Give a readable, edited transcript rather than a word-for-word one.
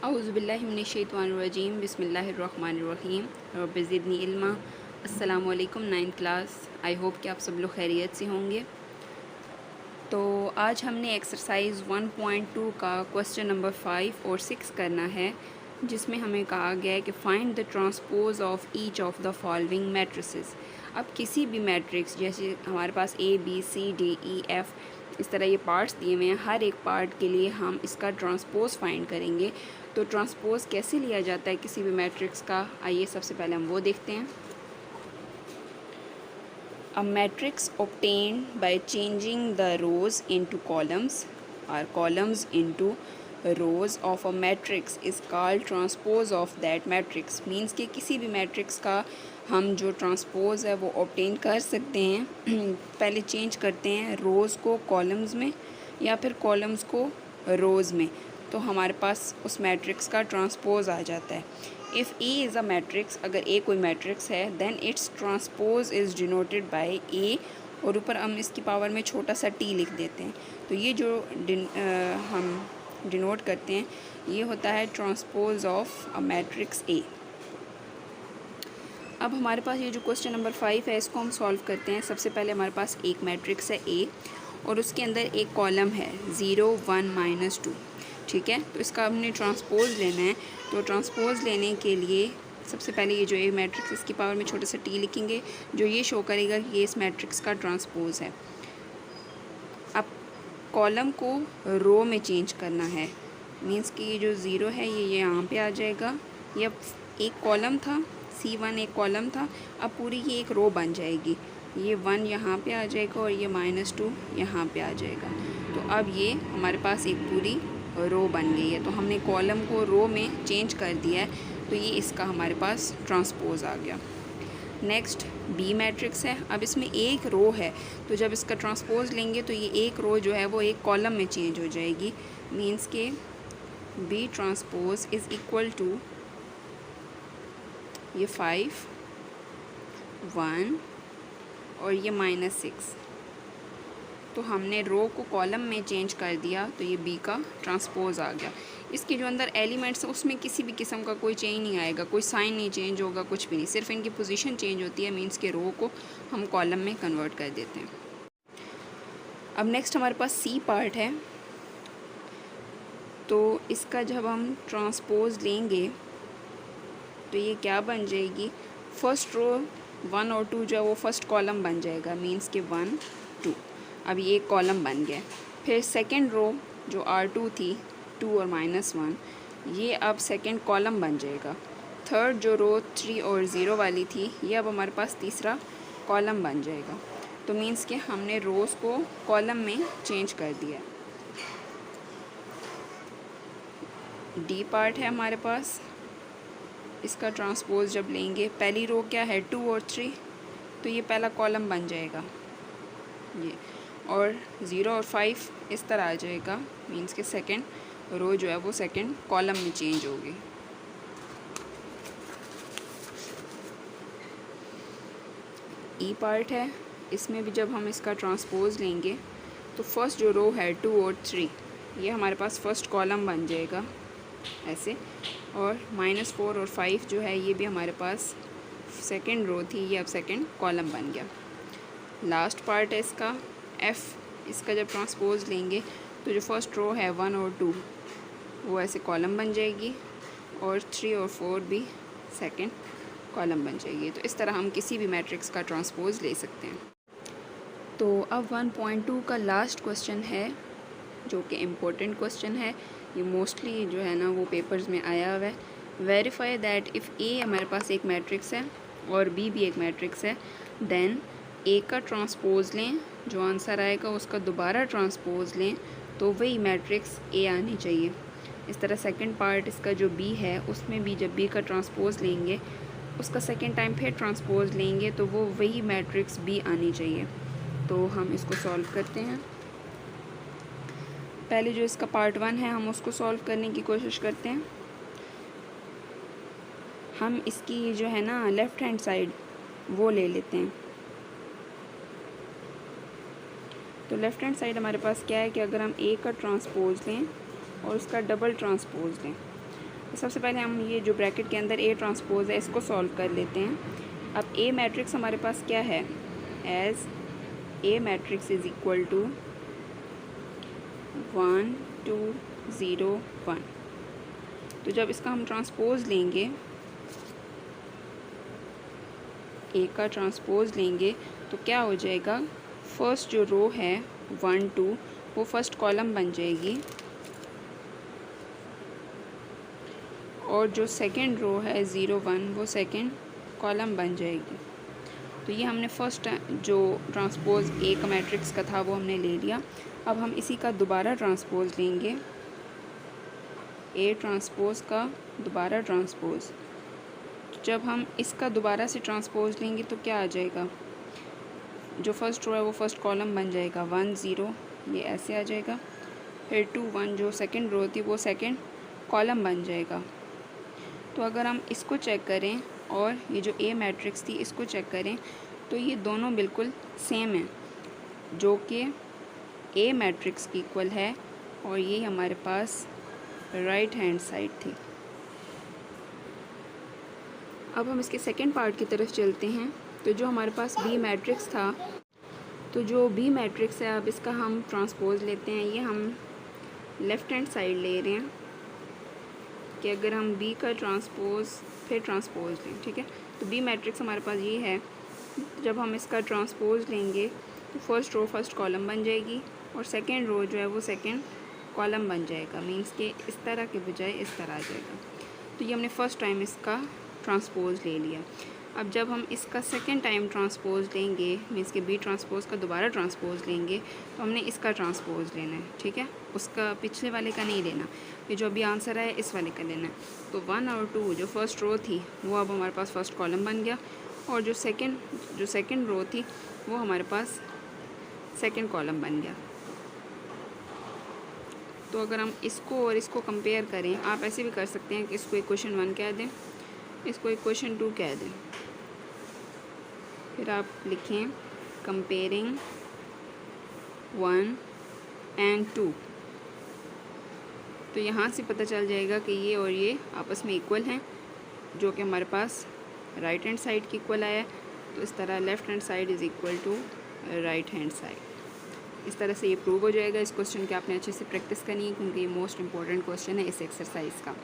औज़ुबिल्लाहि मिनश्शैतानिर्रजीम बिस्मिल्लाहिर्रहमानिर्रहीम रब्बि ज़िदनी इल्मा। अस्सलामु अलैकुम 9th क्लास। आई होप कि आप सब लोग खैरियत से होंगे। तो आज हमने एक्सरसाइज 1.2 का क्वेश्चन नंबर 5 और 6 करना है, जिसमें हमें कहा गया है कि find the transpose of each of the following matrices. अब किसी भी मैट्रिक्स, जैसे हमारे पास A B C D E F इस तरह ये पार्ट्स दिए हुए हैं, हर एक पार्ट के लिए हम इसका ट्रांसपोज फाइंड करेंगे। तो ट्रांसपोज कैसे लिया जाता है किसी भी मैट्रिक्स का, आइए सबसे पहले हम वो देखते हैं। A matrix obtained by changing the rows into columns or columns into rows of a matrix is called transpose of that matrix। Means कि किसी भी मैट्रिक्स का हम जो ट्रांसपोज है वो ऑब्टेन कर सकते हैं। पहले चेंज करते हैं रोज़ को कॉलम्स में या फिर कॉलम्स को रोज़ में, तो हमारे पास उस मैट्रिक्स का ट्रांसपोज आ जाता है। If A is a matrix, अगर ए कोई मैट्रिक्स है, then its transpose is denoted by A, और ऊपर हम इसकी पावर में छोटा सा टी लिख देते हैं। तो ये जो हम डिनोट करते हैं ये होता है transpose of a matrix A. अब हमारे पास ये जो क्वेश्चन नंबर 5 है इसको हम सॉल्व करते हैं। सबसे पहले हमारे पास एक मैट्रिक्स है ए और उसके अंदर एक कॉलम है 0 1 -2, ठीक है। तो इसका हमने ट्रांसपोज लेना है। तो ट्रांसपोज लेने के लिए सबसे पहले ये जो ए मैट्रिक्स, इसकी पावर में छोटे से टी लिखेंगे, जो ये शो करेगा कि ये इस मैट्रिक्स का ट्रांसपोज है। अब कॉलम को रो में चेंज करना है, मींस कि ये जो 0 है ये यहाँ पे आ जाएगा। ये एक कॉलम था, C1 एक कॉलम था, अब पूरी ये एक रो बन जाएगी। ये 1 यहाँ पे आ जाएगा और ये -2 यहाँ पे आ जाएगा। तो अब ये हमारे पास एक पूरी रो बन गई है। तो हमने कॉलम को रो में चेंज कर दिया है, तो ये इसका हमारे पास ट्रांसपोज आ गया। नेक्स्ट बी मैट्रिक्स है। अब इसमें एक रो है, तो जब इसका ट्रांसपोज लेंगे तो ये एक रो जो है वो एक कॉलम में चेंज हो जाएगी। मींस के B transpose is equal to ये 5 1 और ये -6। तो हमने रो को कॉलम में चेंज कर दिया, तो ये बी का ट्रांसपोज आ गया। इसके जो अंदर एलिमेंट्स हैं उसमें किसी भी किस्म का कोई चेंज नहीं आएगा, कोई साइन नहीं चेंज होगा, कुछ भी नहीं, सिर्फ इनकी पोजीशन चेंज होती है। मींस के रो को हम कॉलम में कन्वर्ट कर देते हैं। अब नेक्स्ट हमारे पास सी पार्ट है। तो इसका जब हम ट्रांसपोज लेंगे तो ये क्या बन जाएगी, फर्स्ट रो 1 और 2 जो है वो फर्स्ट कॉलम बन जाएगा। मींस के 1 2, अब ये एक कॉलम बन गया। फिर सेकंड रो जो R2 थी 2 और -1, ये अब सेकंड कॉलम बन जाएगा। थर्ड जो रो 3 और 0 वाली थी ये अब हमारे पास तीसरा कॉलम बन जाएगा। तो मींस के हमने रोज़ को कॉलम में चेंज कर दिया। डी पार्ट है हमारे पास। इसका ट्रांसपोज जब लेंगे, पहली रो क्या है 2 और 3, तो ये पहला कॉलम बन जाएगा ये, और 0 और 5 इस तरह आ जाएगा। मींस के सेकंड रो जो है वो सेकंड कॉलम में चेंज होगी। ई पार्ट है। इसमें भी जब हम इसका ट्रांसपोज लेंगे तो फर्स्ट जो रो है 2 और 3 ये हमारे पास फर्स्ट कॉलम बन जाएगा ऐसे, और -4 और 5 जो है ये भी हमारे पास सेकंड रो थी, ये अब सेकंड कॉलम बन गया। लास्ट पार्ट है इसका एफ़। इसका जब ट्रांसपोज लेंगे तो जो फर्स्ट रो है 1 और 2 वो ऐसे कॉलम बन जाएगी, और 3 और 4 भी सेकंड कॉलम बन जाएगी। तो इस तरह हम किसी भी मैट्रिक्स का ट्रांसपोज ले सकते हैं। तो अब 1.2 का लास्ट क्वेश्चन है, जो कि इम्पोर्टेंट क्वेश्चन है। ये मोस्टली जो है ना वो पेपर्स में आया हुआ है। वेरीफाई दैट इफ़ ए हमारे पास एक मैट्रिक्स है और बी भी एक मैट्रिक्स है, देन ए का ट्रांसपोज लें, जो आंसर आएगा उसका दोबारा ट्रांसपोज लें, तो वही मैट्रिक्स ए आनी चाहिए। इस तरह सेकंड पार्ट इसका जो बी है उसमें भी जब बी का ट्रांसपोज लेंगे उसका सेकंड टाइम फिर ट्रांसपोज लेंगे तो वो वही मैट्रिक्स बी आनी चाहिए। तो हम इसको सॉल्व करते हैं। पहले जो इसका पार्ट 1 है हम उसको सॉल्व करने की कोशिश करते हैं। हम इसकी जो है ना लेफ़्ट हैंड साइड वो ले लेते हैं। तो लेफ़्ट हैंड साइड हमारे पास क्या है कि अगर हम ए का ट्रांसपोज लें और उसका डबल ट्रांसपोज लें तो सबसे पहले हम ये जो ब्रैकेट के अंदर ए ट्रांसपोज है इसको सॉल्व कर लेते हैं। अब ए मैट्रिक्स हमारे पास क्या है, as A matrix is equal to 1 2 0 1। तो जब इसका हम ट्रांसपोज लेंगे, ए का ट्रांसपोज लेंगे तो क्या हो जाएगा, फर्स्ट जो रो है 1 2 वो फर्स्ट कॉलम बन जाएगी और जो सेकंड रो है 0 1 वो सेकंड कॉलम बन जाएगी। तो ये हमने फर्स्ट जो ट्रांसपोज ए का मैट्रिक्स का था वो हमने ले लिया। अब हम इसी का दोबारा ट्रांसपोज लेंगे, ए ट्रांसपोज का दोबारा ट्रांसपोज। जब हम इसका दोबारा से ट्रांसपोज लेंगे तो क्या आ जाएगा, जो फर्स्ट रो है वो फर्स्ट कॉलम बन जाएगा 1 0, ये ऐसे आ जाएगा। फिर 2 1 जो सेकंड रो थी वो सेकंड कॉलम बन जाएगा। तो अगर हम इसको चेक करें और ये जो ए मैट्रिक्स थी इसको चेक करें तो ये दोनों बिल्कुल सेम हैं, जो कि ए मैट्रिक्स की इक्वल है और ये हमारे पास राइट हैंड साइड थी। अब हम इसके सेकंड पार्ट की तरफ चलते हैं। तो जो हमारे पास बी मैट्रिक्स था, तो जो बी मैट्रिक्स है अब इसका हम ट्रांसपोज लेते हैं। ये हम लेफ़्ट हैंड साइड ले रहे हैं कि अगर हम बी का ट्रांसपोज फिर ट्रांसपोज लें, ठीक है। तो बी मैट्रिक्स हमारे पास ये है, जब हम इसका ट्रांसपोज लेंगे तो फर्स्ट रो फर्स्ट कॉलम बन जाएगी और सेकंड रो जो है वो सेकंड कॉलम बन जाएगा, मींस कि इस तरह के बजाय इस तरह आ जाएगा। तो ये हमने फर्स्ट टाइम इसका ट्रांसपोज ले लिया। अब जब हम इसका सेकंड टाइम ट्रांसपोज लेंगे, मींस के बी ट्रांसपोज का दोबारा ट्रांसपोज लेंगे, तो हमने इसका ट्रांसपोज लेना है, ठीक है, उसका पिछले वाले का नहीं लेना। ये जो अभी आंसर है इस वाले का लेना है। तो 1 और 2 जो फर्स्ट रो थी वो अब हमारे पास फर्स्ट कॉलम बन गया और जो सेकंड रो थी वो हमारे पास सेकंड कॉलम बन गया। तो अगर हम इसको और इसको कंपेयर करें, आप ऐसे भी कर सकते हैं कि इसको इक्वेशन 1 कह दें, इसको इक्वेशन 2 कह दें, फिर आप लिखें कंपेयरिंग 1 एंड 2। तो यहाँ से पता चल जाएगा कि ये और ये आपस में इक्वल हैं, जो कि हमारे पास राइट हैंड साइड की इक्वल आया है। तो इस तरह left hand side is equal to right hand side. इस तरह से ये प्रूव हो जाएगा। इस क्वेश्चन की आपने अच्छे से प्रैक्टिस करनी है क्योंकि ये मोस्ट इंपॉर्टेंट क्वेश्चन है इस एक्सरसाइज का।